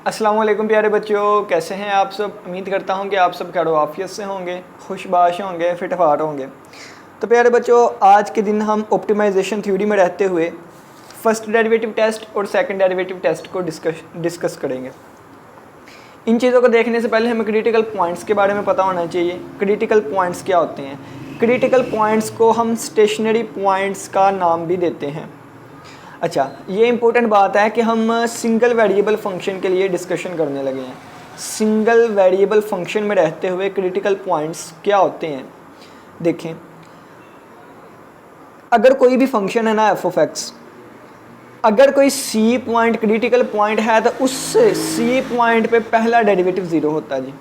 अस्सलाम वालेकुम प्यारे बच्चों, कैसे हैं आप सब। उम्मीद करता हूं कि आप सब खैर आफियत से होंगे, खुशबाश होंगे, फिटफाट होंगे। तो प्यारे बच्चों, आज के दिन हम ऑप्टिमाइजेशन थ्योरी में रहते हुए फर्स्ट डेरिवेटिव टेस्ट और सेकंड डेरिवेटिव टेस्ट को डिस्कस करेंगे। इन चीज़ों को देखने से पहले हमें क्रिटिकल पॉइंट्स के बारे में पता होना चाहिए। क्रिटिकल पॉइंट्स क्या होते हैं? क्रिटिकल पॉइंट्स को हम स्टेशनरी पॉइंट्स का नाम भी देते हैं। अच्छा, ये इंपॉर्टेंट बात है कि हम सिंगल वेरिएबल फंक्शन के लिए डिस्कशन करने लगे हैं। सिंगल वेरिएबल फंक्शन में रहते हुए क्रिटिकल पॉइंट्स क्या होते हैं? देखें, अगर कोई भी फंक्शन है ना एफ ऑफ एक्स, अगर कोई सी पॉइंट क्रिटिकल पॉइंट है तो उस सी पॉइंट पे पहला डेरिवेटिव ज़ीरो होता है जी।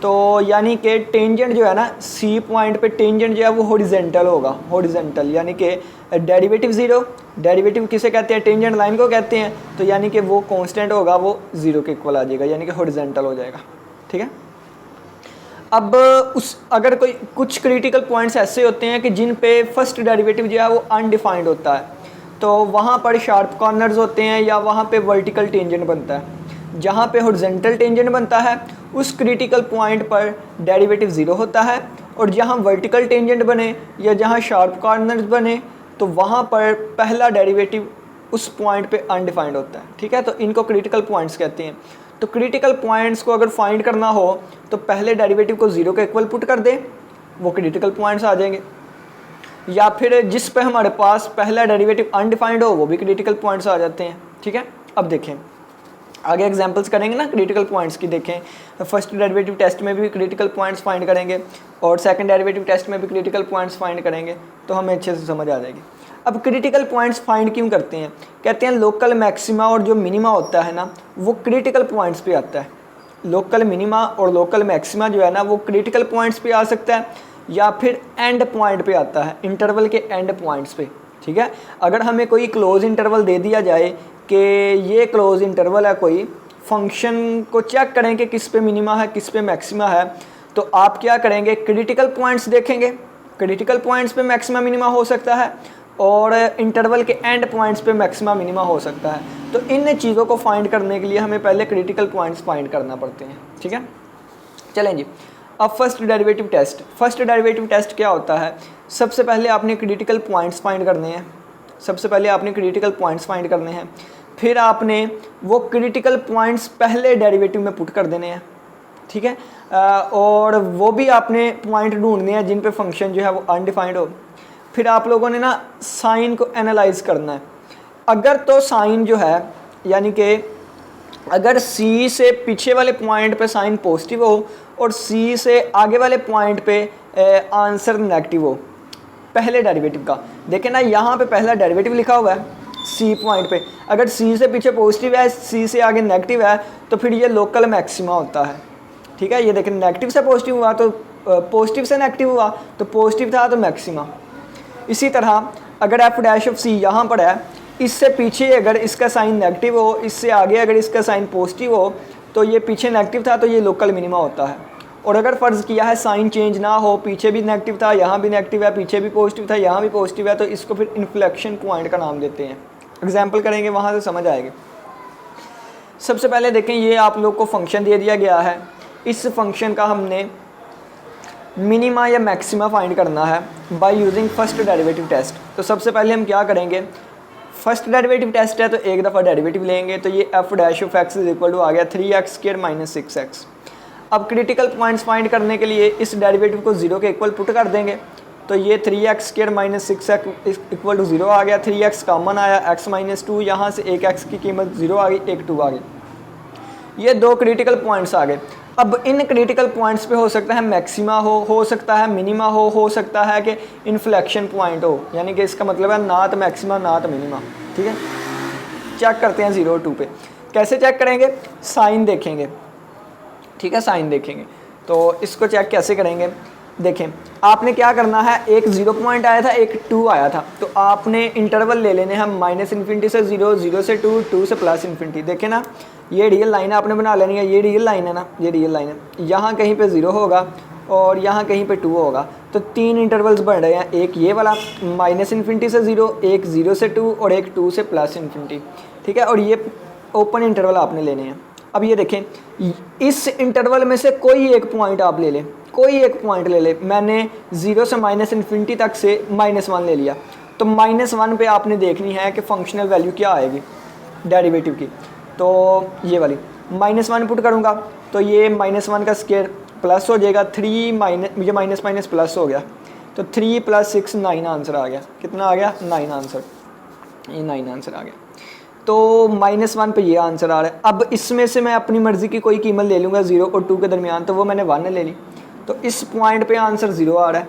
तो यानी कि टेंजेंट जो है ना सी पॉइंट पे, टेंजेंट जो है वो हॉरिजेंटल होगा। हॉरिजेंटल यानी कि डेरिवेटिव ज़ीरो, डेरिवेटिव किसे कहते हैं? टेंजेंट लाइन को कहते हैं। तो यानी कि वो कांस्टेंट होगा, वो ज़ीरो के इक्वल आ जाएगा, यानी कि हॉरिजेंटल हो जाएगा। ठीक है। अब अगर कोई कुछ क्रिटिकल पॉइंट्स ऐसे होते हैं कि जिन पे फर्स्ट डेरिवेटिव जो है वो अनडिफाइंड होता है, तो वहाँ पर शार्प कॉर्नर्स होते हैं या वहाँ पे वर्टिकल टेंजेंट बनता है। जहाँ पे हॉरिजॉन्टल टेंजेंट बनता है उस क्रिटिकल पॉइंट पर डेरिवेटिव ज़ीरो होता है, और जहाँ वर्टिकल टेंजेंट बने या जहाँ शार्प कॉर्नर्स बने तो वहाँ पर पहला डेरिवेटिव उस पॉइंट पे अनडिफाइंड होता है। ठीक है, तो इनको क्रिटिकल पॉइंट्स कहते हैं। तो क्रिटिकल पॉइंट्स को अगर फाइंड करना हो तो पहले डेरिवेटिव को ज़ीरो के इक्वल पुट कर दें, वो क्रिटिकल पॉइंट्स आ जाएंगे। या फिर जिस पे हमारे पास पहला डेरिवेटिव अनडिफाइंड हो वो भी क्रिटिकल पॉइंट्स आ जाते हैं। ठीक है, अब देखें आगे एग्जांपल्स करेंगे ना क्रिटिकल पॉइंट्स की। देखें, फर्स्ट डेरिवेटिव टेस्ट में भी क्रिटिकल पॉइंट्स फाइंड करेंगे और सेकंड डेरिवेटिव टेस्ट में भी क्रिटिकल पॉइंट्स फाइंड करेंगे, तो हमें अच्छे से समझ आ जाएगी। अब क्रिटिकल पॉइंट्स फाइंड क्यों करते हैं? कहते हैं लोकल मैक्सिमा और जो मिनिमा होता है ना वो क्रिटिकल पॉइंट्स पे आता है। लोकल मिनिमा और लोकल मैक्सिमा जो है ना वो क्रिटिकल पॉइंट्स पे आ सकता है या फिर एंड पॉइंट पे आता है, इंटरवल के एंड पॉइंट्स पे। ठीक है, अगर हमें कोई क्लोज इंटरवल दे दिया जाए कि ये क्लोज इंटरवल है, कोई फंक्शन को चेक करें कि किस पे मिनिमा है किस पे मैक्सिमा है, तो आप क्या करेंगे? क्रिटिकल पॉइंट्स देखेंगे। क्रिटिकल पॉइंट्स पे मैक्सिमा मिनिमा हो सकता है और इंटरवल के एंड पॉइंट्स पे मैक्सिमा मिनिमा हो सकता है। तो इन चीज़ों को फाइंड करने के लिए हमें पहले क्रिटिकल पॉइंट्स फाइंड करना पड़ते हैं। ठीक है, चलें जी। अब first derivative test. First derivative test क्या होता है? सबसे पहले आपने क्रिटिकल पॉइंट्स फाइंड करने हैं। सबसे पहले आपने क्रिटिकल पॉइंट्स फाइंड करने हैं, फिर आपने वो क्रिटिकल पॉइंट्स पहले डेरिवेटिव में पुट कर देने हैं। ठीक है, और वो भी आपने पॉइंट ढूंढने हैं जिन पे फंक्शन जो है वो अनडिफाइंड हो। फिर आप लोगों ने ना साइन को एनालाइज करना है। अगर तो साइन जो है, यानी कि अगर सी से पीछे वाले पॉइंट पे साइन पॉजिटिव हो और सी से आगे वाले पॉइंट पे आंसर नेगेटिव हो पहले डेरिवेटिव का। देखें ना, यहाँ पे पहला डेरिवेटिव लिखा हुआ है सी पॉइंट पे। अगर सी से पीछे पॉजिटिव है, सी से आगे नेगेटिव है, तो फिर ये लोकल मैक्सिमा होता है। ठीक है, ये देखें नेगेटिव से पॉजिटिव हुआ तो पॉजिटिव से नेगेटिव हुआ, तो पॉजिटिव था तो मैक्सिमा। इसी तरह अगर एफ डैश ऑफ सी यहाँ पर है, इससे पीछे अगर इसका साइन नेगेटिव हो, इससे आगे अगर इसका साइन पॉजिटिव हो, तो ये पीछे नेगेटिव था तो ये लोकल मिनिमा होता है। और अगर फ़र्ज़ किया है साइन चेंज ना हो, पीछे भी नेगेटिव था यहाँ भी नेगेटिव है, पीछे भी पॉजिटिव था यहाँ भी पॉजिटिव है, तो इसको फिर इन्फ्लेक्शन पॉइंट का नाम देते हैं। एग्जाम्पल करेंगे, वहाँ से समझ आएगी। सबसे पहले देखें, ये आप लोग को फंक्शन दे दिया गया है। इस फंक्शन का हमने मिनिमा या मैक्सिमा फाइंड करना है by using first derivative test. तो सबसे पहले हम क्या करेंगे? फर्स्ट डेरिवेटिव टेस्ट है तो एक दफ़ा डेरिवेटिव लेंगे, तो ये F dash of X is equal to आ गया 3x स्क्वायर माइनस 6x। अब क्रिटिकल पॉइंट्स फाइंड करने के लिए इस डेरिवेटिव को जीरो के इक्वल पुट कर देंगे, तो ये 3x square minus 6x equal to zero आ गया। 3x कॉमन आया, x माइनस 2, यहाँ से एक x की कीमत जीरो आ गई, एक 2 आ गई। ये दो क्रिटिकल पॉइंट्स आ गए। अब इन क्रिटिकल पॉइंट्स पे हो सकता है मैक्सिमा हो सकता है मिनिमा हो सकता है कि इन्फ्लेक्शन पॉइंट हो, यानी कि इसका मतलब है ना तो मैक्सिमा ना तो मिनिमा। ठीक है, चेक करते हैं 0 और 2 पे। कैसे चेक करेंगे? साइन देखेंगे। ठीक है, साइन देखेंगे। तो इसको चेक कैसे करेंगे? देखें, आपने क्या करना है, एक 0 पॉइंट आया था, एक 2 आया था, तो आपने इंटरवल ले लेने हैं माइनस इन्फिनिटी से 0, 0 से 2, 2 से प्लस इन्फिनिटी। देखें ना, ये रियल लाइन है, आपने बना लेनी है, ये रियल लाइन है ना, ये रियल लाइन है। यहाँ कहीं पे 0 होगा और यहाँ कहीं पे 2 होगा, तो 3 इंटरवल्स बन रहे हैं। एक ये वाला माइनस इन्फिनिटी से 0, एक 0 से 2 और एक 2 से प्लस इन्फिनिटी। ठीक है, और ये ओपन इंटरवल आपने लेने हैं। अब ये देखें, इस इंटरवल में से कोई एक पॉइंट आप ले लें, कोई एक पॉइंट ले लें। मैंने 0 से -∞ तक से -1 ले लिया, तो -1 पे आपने देखनी है कि फंक्शनल वैल्यू क्या आएगी डेरिवेटिव की। तो ये वाली -1 पुट करूँगा तो ये -1 का स्क्वायर प्लस हो जाएगा, 3 माइनस, मुझे माइनस माइनस प्लस हो गया, तो 3 + 6 9 आंसर आ गया। कितना आ गया? 9 आंसर, ये 9 आंसर आ गया। तो -1 पे ये आंसर आ रहा है। अब इसमें से मैं अपनी मर्ज़ी की कोई कीमत ले लूँगा 0 और 2 के दरमियान, तो वो मैंने 1 ले ली, तो इस पॉइंट पे आंसर 0 आ रहा है।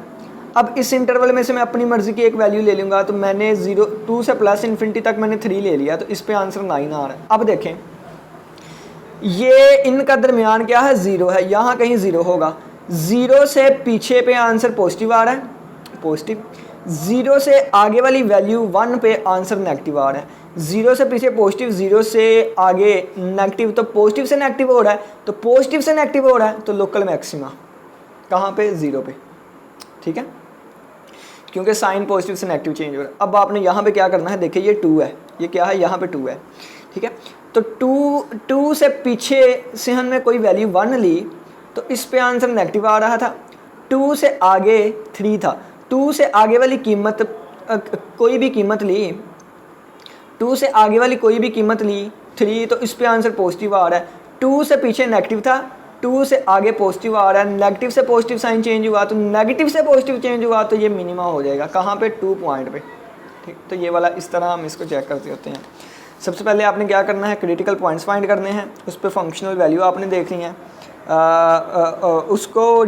अब इस इंटरवल में से मैं अपनी मर्ज़ी की एक वैल्यू ले लूँगा, तो मैंने 2 से +∞ तक मैंने 3 ले लिया, तो इस पे आंसर 9 आ रहा है। अब देखें, ये इनका दरमियान क्या है? 0 है, यहाँ कहीं 0 होगा। 0 से पीछे पे आंसर पॉजिटिव आ रहा है, पॉजिटिव। 0 से आगे वाली वैल्यू 1 पे आंसर नेगेटिव आ रहा है। 0 से पीछे पॉजिटिव, 0 से आगे नेगेटिव, तो पॉजिटिव से नेगेटिव हो रहा है, तो पॉजिटिव से नेगेटिव हो रहा है, तो लोकल मैक्सिमा कहाँ पे? 0 पे, ठीक है, क्योंकि साइन पॉजिटिव से नेगेटिव चेंज हो रहा है। अब आपने यहाँ पे क्या करना है, देखिए ये 2 है, ये क्या है? यहाँ पे 2 है, ठीक है। तो 2 से पीछे से हमने कोई वैल्यू 1 ली, तो इस पे आंसर नेगेटिव आ रहा था। 2 से आगे 3 था, 2 से आगे वाली कीमत कोई भी कीमत ली, 2 से आगे वाली कोई भी कीमत ली 3, तो इस पे आंसर पॉजिटिव आ रहा है। 2 से पीछे नेगेटिव था, 2 से आगे पॉजिटिव आ रहा है, नेगेटिव से पॉजिटिव साइन चेंज हुआ, तो नेगेटिव से पॉजिटिव चेंज हुआ, तो ये मिनिमा हो जाएगा कहाँ पे? 2 पॉइंट पे, ठीक। तो ये वाला इस तरह हम इसको चेक करते होते हैं। सबसे पहले आपने क्या करना है? क्रिटिकल पॉइंट्स फाइंड करने हैं, उस पर फंक्शनल वैल्यू आपने देखनी है, उसको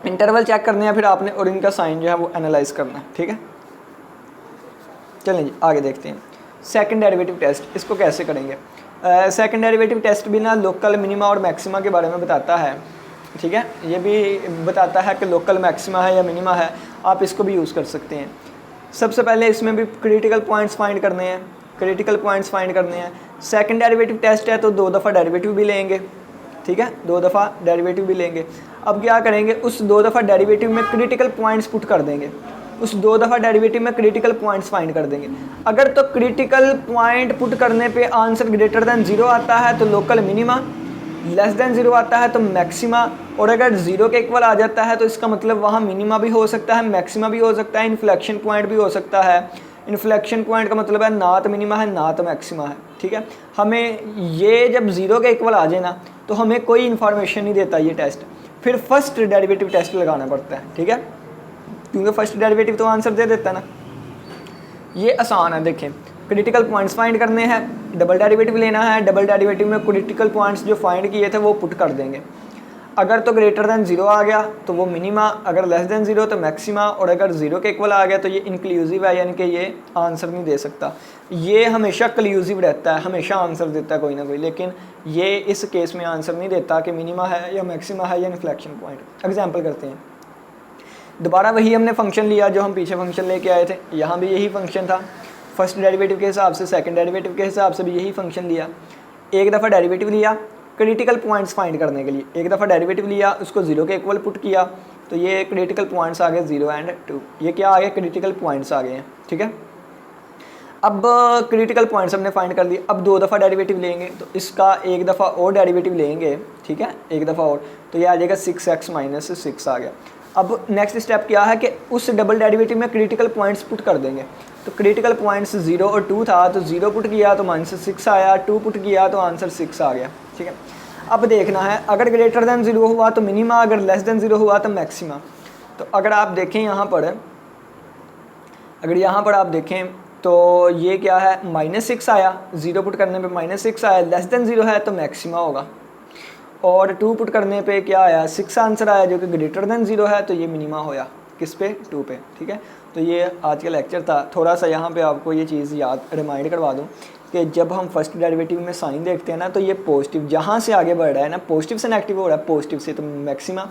इंटरवल चेक करने हैं, फिर आपने और इनका साइन जो है वो एनालाइज करना है, ठीक है। चलें जी आगे देखते हैं। सेकंड डेरिवेटिव टेस्ट, इसको कैसे करेंगे? सेकंड डेरिवेटिव टेस्ट भी ना लोकल मिनिमा और मैक्सिमा के बारे में बताता है, ठीक है। ये भी बताता है कि लोकल मैक्सिमा है या मिनिमा है, आप इसको भी यूज़ कर सकते हैं। सबसे पहले इसमें भी क्रिटिकल पॉइंट्स फाइंड करने हैं, क्रिटिकल पॉइंट्स फाइंड करने हैं। सेकंड डेरिवेटिव टेस्ट है तो 2 दफ़ा डेरिवेटिव भी लेंगे, ठीक है, 2 दफ़ा डेरिवेटिव भी लेंगे। अब क्या करेंगे? उस 2 दफ़ा डेरिवेटिव में क्रिटिकल पॉइंट्स पुट कर देंगे, उस 2 दफ़ा डेरिवेटिव में क्रिटिकल पॉइंट्स फाइंड कर देंगे। अगर तो क्रिटिकल पॉइंट पुट करने पे आंसर ग्रेटर देन 0 आता है तो लोकल मिनिमा, लेस देन 0 आता है तो मैक्सिमा, और अगर 0 के इक्वल आ जाता है तो इसका मतलब वहाँ मिनिमा भी हो सकता है, मैक्सिमा भी हो सकता है, इन्फ्लेक्शन पॉइंट भी हो सकता है। इन्फ्लेक्शन पॉइंट का मतलब है ना तो मिनिमा है ना तो मैक्सिमा है, ठीक है। हमें ये जब 0 के इक्वल आ जाए ना, तो हमें कोई इन्फॉर्मेशन नहीं देता ये टेस्ट, फिर फर्स्ट डेरिवेटिव टेस्ट लगाना पड़ता है, ठीक है, क्योंकि फर्स्ट डेरिवेटिव तो आंसर दे देता है ना। ये आसान है, देखें, क्रिटिकल पॉइंट्स फाइंड करने हैं, डबल डेरिवेटिव लेना है, डबल डेरिवेटिव में क्रिटिकल पॉइंट्स जो फाइंड किए थे वो पुट कर देंगे। अगर तो ग्रेटर देन 0 आ गया तो वो मिनिमा, अगर लेस देन 0 तो मैक्सिमा, और अगर 0 के इक्वल आ गया तो ये इंक्लूसिव है, यानी कि ये आंसर नहीं दे सकता। ये हमेशा क्लूसिव रहता है, हमेशा आंसर देता है कोई ना कोई, लेकिन ये इस केस में आंसर नहीं देता कि मिनिमा है या मैक्सिमा है या इन्फ्लेक्शन पॉइंट। एग्जाम्पल करते हैं, दोबारा वही हमने फंक्शन लिया जो हम पीछे फंक्शन लेके आए थे, यहाँ भी यही फंक्शन था। फर्स्ट डेरिवेटिव के हिसाब से, सेकंड डेरिवेटिव के हिसाब से भी यही फंक्शन लिया। एक दफ़ा डेरिवेटिव लिया क्रिटिकल पॉइंट्स फाइंड करने के लिए, एक दफ़ा डेरिवेटिव लिया, उसको 0 के इक्वल पुट किया, तो ये क्रिटिकल पॉइंट्स आ गए 0 और 2, ये क्या आ गया? क्रिटिकल पॉइंट्स आ गए हैं, ठीक है। अब क्रिटिकल पॉइंट्स हमने फाइंड कर लिए, अब 2 दफ़ा डेरिवेटिव लेंगे, तो इसका एक दफ़ा और डेरिवेटिव लेंगे, ठीक है, एक दफ़ा और, तो ये आ जाएगा 6x - 6 आ गया। अब नेक्स्ट स्टेप क्या है कि उस डबल डेरिवेटिव में क्रिटिकल पॉइंट्स पुट कर देंगे, तो क्रिटिकल पॉइंट्स 0 और 2 था, तो 0 पुट किया तो -6 आया, 2 पुट किया तो आंसर 6 आ गया, ठीक है। अब देखना है, अगर ग्रेटर देन 0 हुआ तो मिनिमा, अगर लेस देन 0 हुआ तो मैक्सिमा। तो अगर आप देखें यहाँ पर, अगर यहाँ पर आप देखें तो ये क्या है? -6 आया, 0 पुट करने पे -6 आया, लेस देन 0 है तो मैक्सिमा होगा, और 2 पुट करने पे क्या आया? 6 आंसर आया, जो कि ग्रेटर देन 0 है, तो ये मिनिमा होया किस पे? 2 पे, ठीक है। तो ये आज का लेक्चर था। थोड़ा सा यहाँ पे आपको ये चीज़ याद रिमाइंड करवा दूँ कि जब हम फर्स्ट डेरिवेटिव में साइन देखते हैं ना, तो ये पॉजिटिव जहाँ से आगे बढ़ रहा है ना, पॉजिटिव से नेगेटिव हो रहा है, पॉजिटिव से तो मैक्सिमा,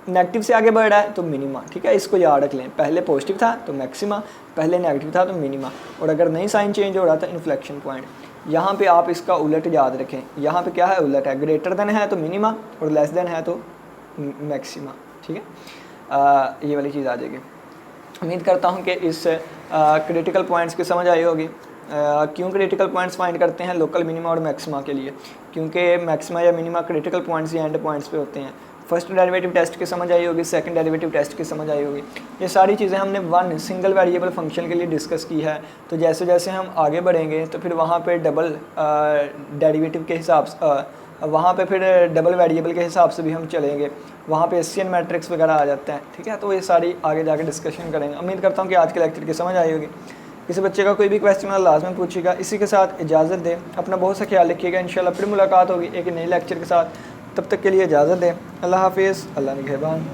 नेगेटिव से आगे बढ़ रहा है तो मिनिमा, ठीक है। इसको याद रख लें, पहले पॉजिटिव था तो मैक्सिमा, पहले नेगेटिव था तो मिनिमा, और अगर नहीं साइन चेंज हो रहा था इन्फ्लेक्शन पॉइंट। यहाँ पे आप इसका उलट याद रखें, यहाँ पे क्या है? उलट है, ग्रेटर देन है तो मिनिमा और लेस देन है तो मैक्सिमा, ठीक है। ये वाली चीज़ आ जाएगी। उम्मीद करता हूँ कि इस क्रिटिकल पॉइंट्स की समझ आई होगी। क्यों क्रिटिकल पॉइंट्स फाइंड करते हैं लोकल मिनिमा और मैक्सिमा के लिए, क्योंकि मैक्सिमा या मिनिमा क्रिटिकल पॉइंट्स या एंड पॉइंट्स पे होते हैं। फर्स्ट डेरिवेटिव टेस्ट की समझ आई होगी, सेकंड डेरिवेटिव टेस्ट की समझ आई होगी। ये सारी चीज़ें हमने वन सिंगल वेरिएबल फंक्शन के लिए डिस्कस की है। तो जैसे जैसे हम आगे बढ़ेंगे तो फिर वहाँ पे डबल डेरिवेटिव के हिसाब से वहाँ पे फिर डबल वेरिएबल के हिसाब से भी हम चलेंगे, वहाँ पे एशियन मैट्रिक्स वगैरह आ जाते हैं। ठीक है, तो ये सारी आगे जाके डिस्कशन करेंगे। उम्मीद करता हूँ कि आज के लेक्चर की समझ आई होगी। किसी बच्चे का कोई भी क्वेश्चन लाजमी पूछेगा। इसी के साथ इजाज़त दें, अपना बहुत सा ख्याल रखिएगा। इंशाल्लाह फिर मुलाकात होगी एक नई लेक्चर के साथ। तब तक के लिए इजाज़त दें। अल्लाह हाफिज़, अल्लाह निगहबान।